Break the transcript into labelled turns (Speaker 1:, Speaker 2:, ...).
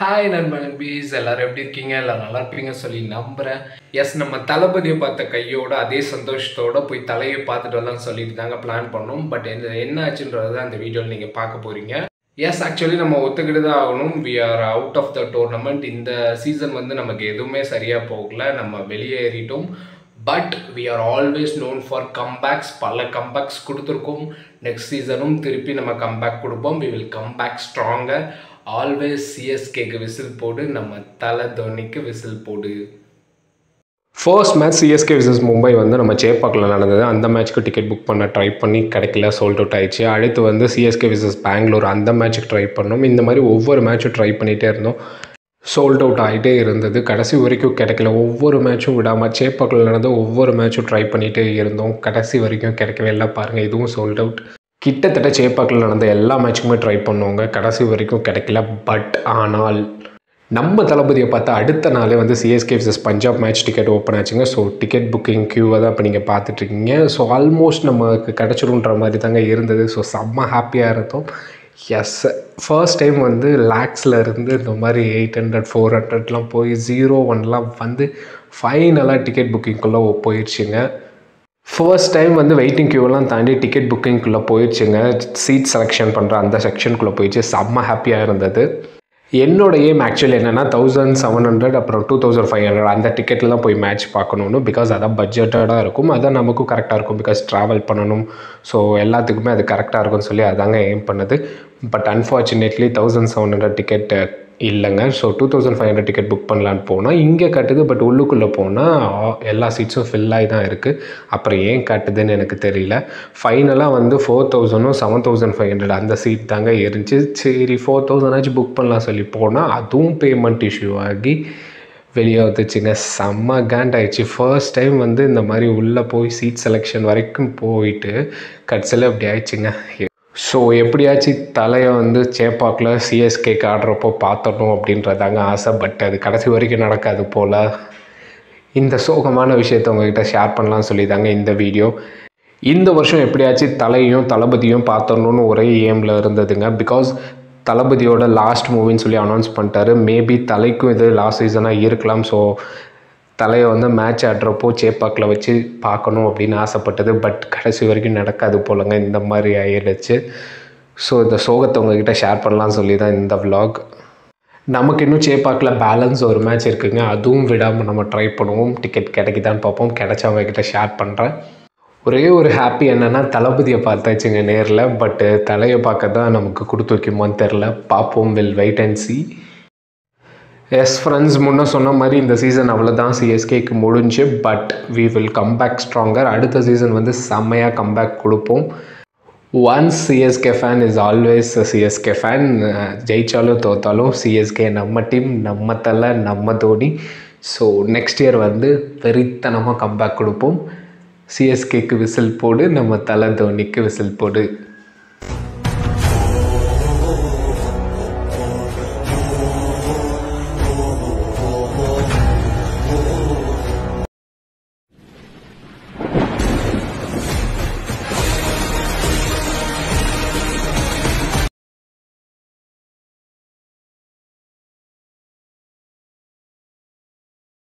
Speaker 1: Hi நண்பீஸ் எல்லாரும் எப்படி இருக்கீங்க? எல்லாம் நல்லா இருப்பீங்கன்னு சொல்லி நம்புகிறேன். எஸ், நம்ம தளபதியை பார்த்த கையோட அதே சந்தோஷத்தோடு போய் தலையை பார்த்துட்டு வரலாம்னு சொல்லிட்டு தாங்க பிளான் பண்ணோம். பட் என்ன ஆச்சுன்றது தான் அந்த வீடியோவில் நீங்கள் பார்க்க போகிறீங்க. எஸ், ஆக்சுவலி நம்ம ஒத்துக்கிட்டு தான் ஆகணும். We are out of the tournament. இந்த சீசன் வந்து நமக்கு எதுவுமே சரியாக போகல, நம்ம வெளியேறிட்டோம். But we are always known for comebacks. பல கம்பேக்ஸ் கொடுத்துருக்கோம். நெக்ஸ்ட் சீசனும் திருப்பி நம்ம கம்பேக் கொடுப்போம். We will come back stronger. Always சிஎஸ்கேக்கு விசில் போடு, நம்ம தலை தோனிக்கு விசில் போடு. First match CSK versus Mumbai வந்து நம்ம சேப்பாக்கில் நடந்தது. அந்த மேட்ச்க்கு டிக்கெட் புக் பண்ண ட்ரை பண்ணி கிடைக்கல, சோல்ட் அவுட் ஆயிடுச்சு. அடுத்து வந்து சிஎஸ்கே விசஸ் பெங்களூர், அந்த மேட்ச்சுக்கு ட்ரை பண்ணோம். இந்த மாதிரி ஒவ்வொரு மேட்சும் ட்ரை பண்ணிகிட்டே இருந்தோம். சோல்ட் அவுட் ஆகிட்டே இருந்தது. கடைசி வரைக்கும் கிடைக்கல. ஒவ்வொரு மேட்சும் விடாமல் சேப்பாக்கில் நடந்த ஒவ்வொரு மேட்சும் ட்ரை பண்ணிகிட்டே இருந்தோம். கடைசி வரைக்கும் கிடைக்கவே இல்லை. பாருங்கள், இதுவும் சோல்ட் அவுட். கிட்டத்தட்ட சேப்பாக்கில் நடந்த எல்லா மேட்சுக்குமே ட்ரை பண்ணுவாங்க, கடைசி வரைக்கும் கிடைக்கல. பட் ஆனால் நம்ம தளபதியை பார்த்தா அடுத்த நாளே வந்து CSK versus Punjab match ticket open ஆச்சுங்க. ஸோ டிக்கெட் புக்கிங் க்யூவை தான் இப்போ நீங்கள் பார்த்துட்ருக்கீங்க. ஸோ ஆல்மோஸ்ட் நமக்கு கிடச்சிடும்ன்ற மாதிரி தாங்க இருந்தது. ஸோ செம்ம ஹாப்பியாக இருந்தோம். எஸ், ஃபர்ஸ்ட் டைம் வந்து லேக்ஸில் இருந்து இந்த மாதிரி 800 400லாம் போய் 0-1லாம் வந்து ஃபைனலாக டிக்கெட் புக்கிங்குள்ளே போயிடுச்சுங்க. ஃபர்ஸ்ட் டைம் வந்து வெயிட்டிங் க்யூவெல்லாம் தாண்டி டிக்கெட் புக்கிங்குள்ளே போயிடுச்சுங்க. சீட் செலெக்ஷன் பண்ணுற அந்த செக்ஷனுக்குள்ளே போயிடுச்சு. செம்ம ஹாப்பியாக இருந்தது. என்னோட எய்ம் ஆக்சுவலி என்னென்னா 1700 அப்புறம் 2500 அந்த டிக்கெட்டில் தான் போய் மேட்ச் பார்க்கணுன்னு. பிகாஸ் அதான் பட்ஜெட்டடாக இருக்கும், அதான் நமக்கும் கரெக்டாக இருக்கும். பிகாஸ் ட்ராவல் பண்ணணும், ஸோ எல்லாத்துக்குமே அது கரெக்டாக இருக்கும்னு சொல்லி அதாங்க எய்ம் பண்ணது. பட் அன்ஃபார்ச்சுனேட்லி 1700 டிக்கெட் இல்லைங்க. ஸோ 2500 டிக்கெட் புக் பண்ணலான்னு போனால் இங்கே கட்டுது. பட் உள்ளுக்குள்ளே போனால் எல்லா சீட்ஸும் ஃபில்லாகி தான் இருக்குது. அப்புறம் ஏன் கட்டுதுன்னு எனக்கு தெரியல. ஃபைனலாக வந்து 4000 7500 அந்த சீட் தாங்க இருந்துச்சு. சரி 4000 புக் பண்ணலாம் சொல்லி போனால் அதுவும் பேமெண்ட் இஷ்யூ ஆகி வெளியே வந்துச்சுங்க. செம்ம கேண்டாயிடுச்சு. ஃபர்ஸ்ட் டைம் வந்து இந்த மாதிரி உள்ளே போய் சீட் செலெக்ஷன் வரைக்கும் போயிட்டு கடைசியில் இப்படி ஆயிடுச்சுங்க. ஸோ எப்படியாச்சும் தலையை வந்து சேப்பாக்கில் சிஎஸ்கேக்கு ஆடுறப்போ பார்த்துடணும் அப்படின்றதாங்க ஆசை. பட் அது கடைசி வரைக்கும் நடக்காது போல். இந்த சோகமான விஷயத்தை உங்ககிட்ட ஷேர் பண்ணலாம்னு சொல்லி தாங்க இந்த வீடியோ. இந்த வருஷம் எப்படியாச்சும் தலையும் தளபதியும் பார்த்துடணுன்னு ஒரே எய்மில் இருந்ததுங்க. பிகாஸ் தளபதியோட லாஸ்ட் மூவின்னு சொல்லி அனௌன்ஸ் பண்ணிட்டாரு. மேபி தலைக்கும் இது லாஸ்ட் சீசனாக இருக்கலாம். ஸோ தலையை வந்து மேட்ச் ஆடுறப்போ சேப்பாக்கில் வச்சு பார்க்கணும் அப்படின்னு ஆசைப்பட்டது. பட் கடைசி வரைக்கும் நடக்காது போலங்க. இந்த மாதிரி ஆயிடுச்சு. ஸோ இந்த சோகத்தை உங்ககிட்ட ஷேர் பண்ணலாம்னு சொல்லி தான் இந்த விலாக். நமக்கு இன்னும் சேப்பாக்கில் பேலன்ஸ் ஒரு மேட்ச் இருக்குதுங்க. அதுவும் விடாமல் நம்ம ட்ரை பண்ணுவோம். டிக்கெட் கிடைக்குதான்னு பார்ப்போம். கிடைச்சவங்ககிட்ட ஷேர் பண்ணுறேன். ஒரே ஒரு ஹாப்பி என்னென்னா தளபதியை பார்த்தாச்சுங்க நேரில். பட்டு தலையை பார்க்க தான் நமக்கு கொடுத்து வைக்குமான்னு தெரில. பார்ப்போம். We'll wait and see. Yes friends, முன்னே சொன்ன மாதிரி இந்த சீசன் அவ்வளோதான், சிஎஸ்கேக்கு முடிஞ்சு. But we will come back stronger. அடுத்த சீசன் வந்து செம்மையாக கம்பேக் கொடுப்போம். Once CSK fan is always CSK fan. ஜெயித்தாலும் தோத்தாலும் சிஎஸ்கே நம்ம டீம், நம்ம தலை, நம்ம தோனி. ஸோ நெக்ஸ்ட் இயர் வந்து வெறித்தனமாக கம்பேக் கொடுப்போம். சிஎஸ்கேக்கு விசில் போடு, நம்ம தலை தோனிக்கு விசில் போடு.